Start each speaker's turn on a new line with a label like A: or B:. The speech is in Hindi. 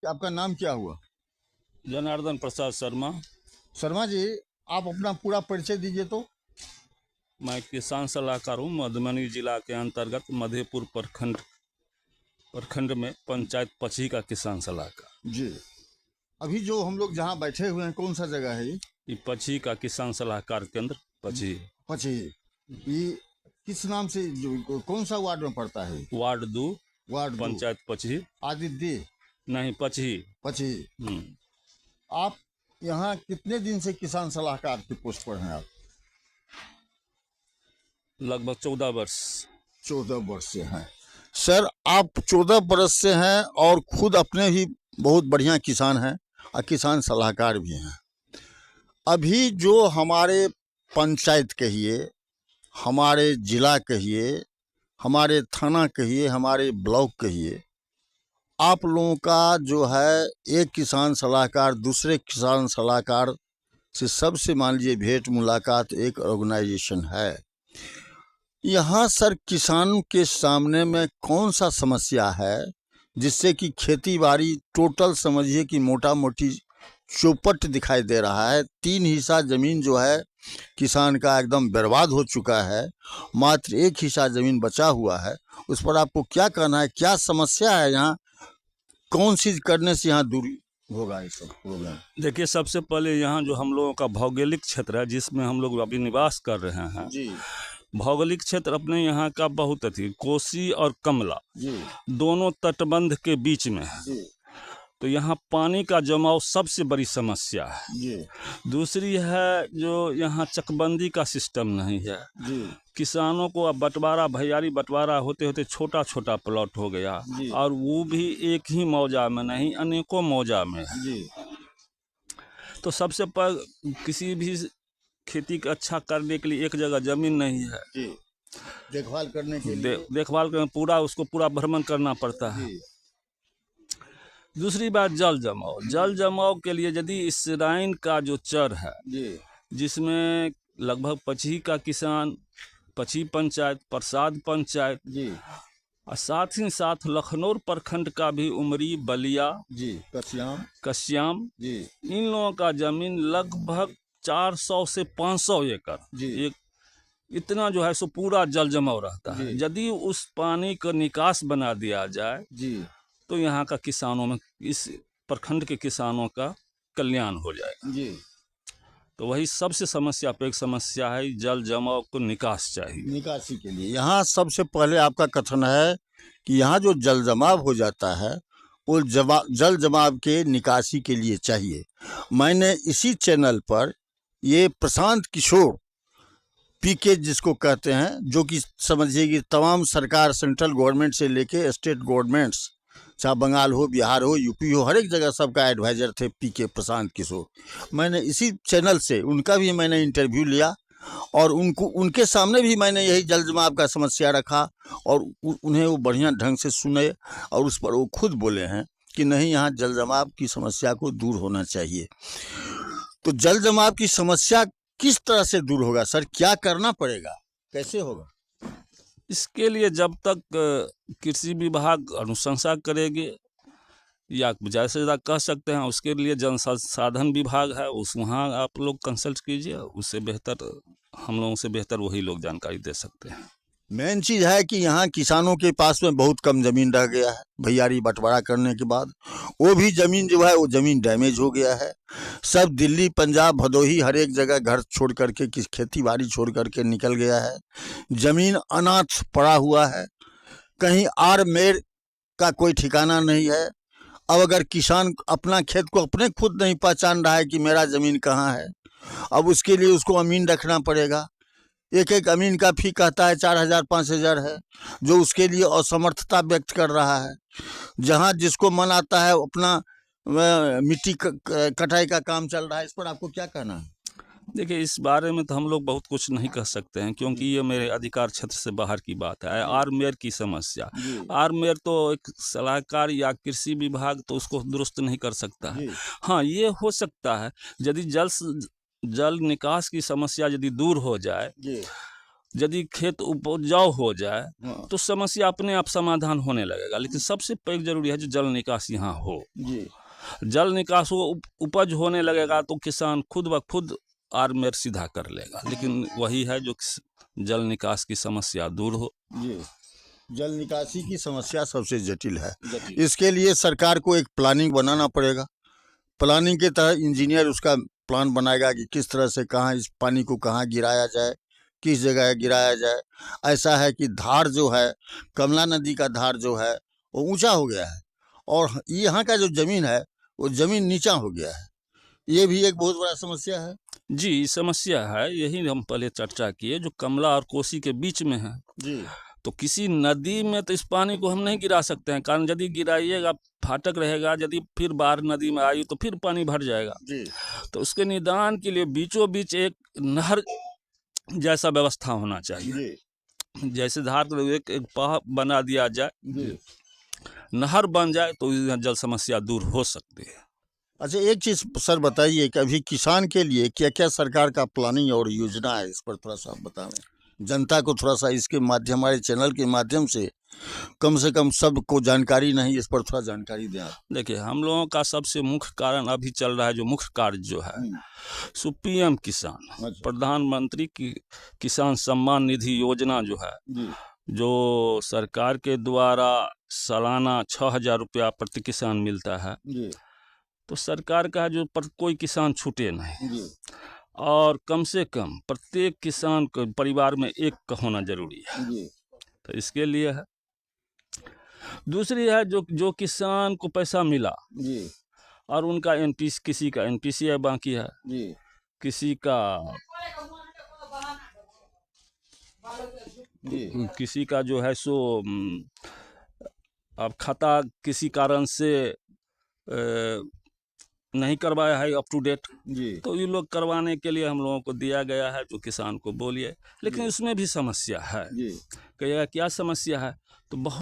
A: आपका नाम क्या हुआ?
B: जनार्दन प्रसाद शर्मा।
A: शर्मा जी, आप अपना पूरा परिचय दीजिए तो।
B: मैं किसान सलाहकार हूँ। मधुबनी जिला के अंतर्गत मधेपुर प्रखंड में पंचायत पची का किसान सलाहकार।
A: जी। अभी जो हम लोग जहाँ बैठे हुए हैं, कौन सा जगह है ये?
B: ये पची का किसान सलाहकार केंद्र पची।
A: पची। ये किस नाम से, जो कौन सा वार्ड में पड़ता है?
B: Ward 2,
A: ward 2।
B: पंचायत पची।
A: आदित्य।
B: नहीं, पची।
A: पची। आप यहाँ कितने दिन से किसान सलाहकार की पोस्ट पर हैं आप?
B: लगभग 14 वर्ष।
A: 14 वर्ष से हैं। सर, आप 14 बरस से हैं और खुद अपने ही बहुत बढ़िया किसान हैं और किसान सलाहकार भी हैं। अभी जो हमारे पंचायत कहिए, हमारे जिला कहिए, हमारे थाना कहिए, हमारे ब्लॉक कहिए, आप लोगों का जो है एक किसान सलाहकार दूसरे किसान सलाहकार से सबसे मान लीजिए भेंट मुलाकात एक ऑर्गेनाइजेशन है। यहाँ सर किसानों के सामने में कौन सा समस्या है जिससे कि खेती बाड़ी टोटल समझिए कि मोटा मोटी चौपट दिखाई दे रहा है। 3 हिस्सा ज़मीन जो है किसान का एकदम बर्बाद हो चुका है, मात्र 1 हिस्सा ज़मीन बचा हुआ है। उस पर आपको क्या कहना है, क्या समस्या है यहाँ, कौन चीज़ करने से यहाँ दूर होगा ये सब प्रॉब्लम?
B: देखिए, सबसे पहले यहाँ जो हम लोगों का भौगोलिक क्षेत्र है जिसमें हम लोग अभी निवास कर रहे हैं,
A: जी
B: भौगोलिक क्षेत्र अपने यहाँ का बहुत अधिक कोसी और कमला
A: जी
B: दोनों तटबंध के बीच में है।
A: जी
B: तो यहाँ पानी का जमाव सबसे बड़ी समस्या है।
A: जी
B: दूसरी है जो यहाँ चकबंदी का सिस्टम नहीं है।
A: जी
B: किसानों को अब बंटवारा भैयारी बंटवारा होते होते छोटा छोटा प्लॉट हो गया, और वो भी एक ही मौजा में नहीं, अनेकों मौजा में है।
A: जी।
B: तो सबसे पहले किसी भी खेती का अच्छा करने के लिए एक जगह जमीन नहीं है
A: जी। देखभाल करने के लिए
B: देखभाल करना पूरा भ्रमण करना पड़ता है। दूसरी बात जल जमाव के लिए यदि इस राइन का जो चर है
A: जी
B: जिसमें लगभग पची का किसान, पची पंचायत, प्रसाद पंचायत
A: जी
B: और साथ ही साथ लखनऊ प्रखंड का भी उमरी, बलिया
A: जी
B: कश्याम
A: जी
B: इन लोगों का जमीन लगभग 400 से 500 एकड़
A: जी
B: एक इतना जो है सो पूरा जल जमाव रहता है। यदि उस पानी का निकास बना दिया जाए
A: जी
B: तो यहाँ का किसानों में, इस प्रखंड के किसानों का कल्याण हो जाएगा
A: जी।
B: तो वही सबसे समस्या पे एक समस्या है, जल जमाव को निकास चाहिए।
A: निकासी के लिए यहाँ सबसे पहले आपका कथन है कि यहाँ जो जल जमाव हो जाता है वो जल जमाव के निकासी के लिए चाहिए। मैंने इसी चैनल पर ये प्रशांत किशोर पीके जिसको कहते हैं, जो कि समझिए कि तमाम सरकार सेंट्रल गवर्नमेंट से लेके स्टेट गवर्नमेंट्स, चाहे बंगाल हो, बिहार हो, यूपी हो, हर एक जगह सबका एडवाइज़र थे पीके प्रशांत किशोर। मैंने इसी चैनल से उनका भी मैंने इंटरव्यू लिया और उनके सामने भी मैंने यही जल जमाव का समस्या रखा और उन्हें वो बढ़िया ढंग से सुने और उस पर वो खुद बोले हैं कि नहीं, यहाँ जल जमाव की समस्या को दूर होना चाहिए। तो जल जमाव की समस्या किस तरह से दूर होगा सर, क्या करना पड़ेगा, कैसे होगा?
B: इसके लिए जब तक कृषि विभाग अनुशंसा करेगी या ज़्यादा से ज़्यादा कह सकते हैं उसके लिए जन संसाधन विभाग है, वहाँ आप लोग कंसल्ट कीजिए, उससे बेहतर हम लोगों से बेहतर वही लोग जानकारी दे सकते हैं।
A: मेन चीज़ है कि यहाँ किसानों के पास में बहुत कम ज़मीन रह गया है, भैयारी बंटवारा करने के बाद वो भी ज़मीन जो है वो ज़मीन डैमेज हो गया है। सब दिल्ली, पंजाब, भदोही हर एक जगह घर छोड़ करके, खेती बाड़ी छोड़ करके निकल गया है। ज़मीन अनाथ पड़ा हुआ है, कहीं आर मेर का कोई ठिकाना नहीं है। अब अगर किसान अपना खेत को अपने खुद नहीं पहचान रहा है कि मेरा ज़मीन कहाँ है, अब उसके लिए उसको अमीन रखना पड़ेगा। एक एक अमीन का फी कहता है 4,000 5,000 है, जो उसके लिए असमर्थता व्यक्त कर रहा है। जहाँ जिसको मन आता है अपना मिट्टी कटाई का काम चल रहा है। इस पर आपको क्या कहना है?
B: देखिए, इस बारे में तो हम लोग बहुत कुछ नहीं कह सकते हैं क्योंकि ये मेरे अधिकार क्षेत्र से बाहर की बात है। आरमेर की समस्या, आरमेर तो एक सलाहकार या कृषि विभाग तो उसको दुरुस्त नहीं कर सकता है। हाँ, ये हो सकता है यदि जल निकास की समस्या यदि दूर हो जाए यदि खेत उपजाऊ हो जाए
A: हाँ
B: तो समस्या अपने आप समाधान होने लगेगा। लेकिन सबसे पहले जरूरी है जो जल निकास यहाँ हो।
A: जी
B: जल निकास हो, उपज होने लगेगा तो किसान खुद ब खुद आर्मेर सीधा कर लेगा। लेकिन वही है जो जल निकास की समस्या दूर हो।
A: जी, जल निकासी की समस्या सबसे जटिल है।
B: जटिल।
A: इसके लिए सरकार को एक प्लानिंग बनाना पड़ेगा। प्लानिंग के तहत इंजीनियर उसका प्लान बनाएगा कि किस तरह से कहाँ इस पानी को कहाँ गिराया जाए, किस जगह गिराया जाए। ऐसा है कि धार जो है, कमला नदी का धार जो है वो ऊंचा हो गया है और यहाँ का जो ज़मीन है वो ज़मीन नीचा हो गया है। ये भी एक बहुत बड़ा समस्या है।
B: जी, समस्या है, यही हम पहले चर्चा किए, जो कमला और कोसी के बीच में है।
A: जी
B: तो किसी नदी में तो इस पानी को हम नहीं गिरा सकते हैं, कारण यदि गिराइएगा फाटक रहेगा, यदि फिर बाढ़ नदी में आई तो फिर पानी भर जाएगा।
A: जी
B: तो उसके निदान के लिए बीचों बीच एक नहर जैसा व्यवस्था होना चाहिए।
A: जी
B: जैसे धार को एक पाह बना दिया जाए,
A: जी।
B: नहर बन जाए तो जल समस्या दूर हो सकती है।
A: अच्छा, एक चीज़ सर बताइए कि अभी किसान के लिए क्या क्या सरकार का प्लानिंग और योजना है, इस पर थोड़ा सा आप बताएं। जनता को थोड़ा सा इसके माध्यम, हमारे चैनल के माध्यम से कम सबको जानकारी नहीं, इस पर थोड़ा जानकारी दें आप।
B: देखिए, हम लोगों का सबसे मुख्य कारण अभी चल रहा है, जो मुख्य कार्य जो है सो PM किसान,
A: अच्छा।
B: प्रधानमंत्री की किसान सम्मान निधि योजना जो है,
A: जी
B: जो सरकार के द्वारा सालाना 6,000 रुपया प्रति किसान मिलता है।
A: जी
B: तो सरकार का है जो कोई किसान छूटे नहीं,
A: जी
B: और कम से कम प्रत्येक किसान को परिवार में एक का होना जरूरी है।
A: जी
B: तो इसके लिए है। दूसरी है जो किसान को पैसा मिला
A: जी
B: और उनका किसी का NPCI बाकी है,
A: जी
B: किसी का
A: जी
B: किसी का जो है सो अब खाता किसी कारण से नहीं करवाया है अप टू डेट,
A: जी
B: तो ये लोग करवाने के लिए हम लोगों को दिया गया है, जो किसान को बोलिए। लेकिन इसमें भी समस्या है।
A: जी
B: कहिएगा क्या समस्या है, तो बहुत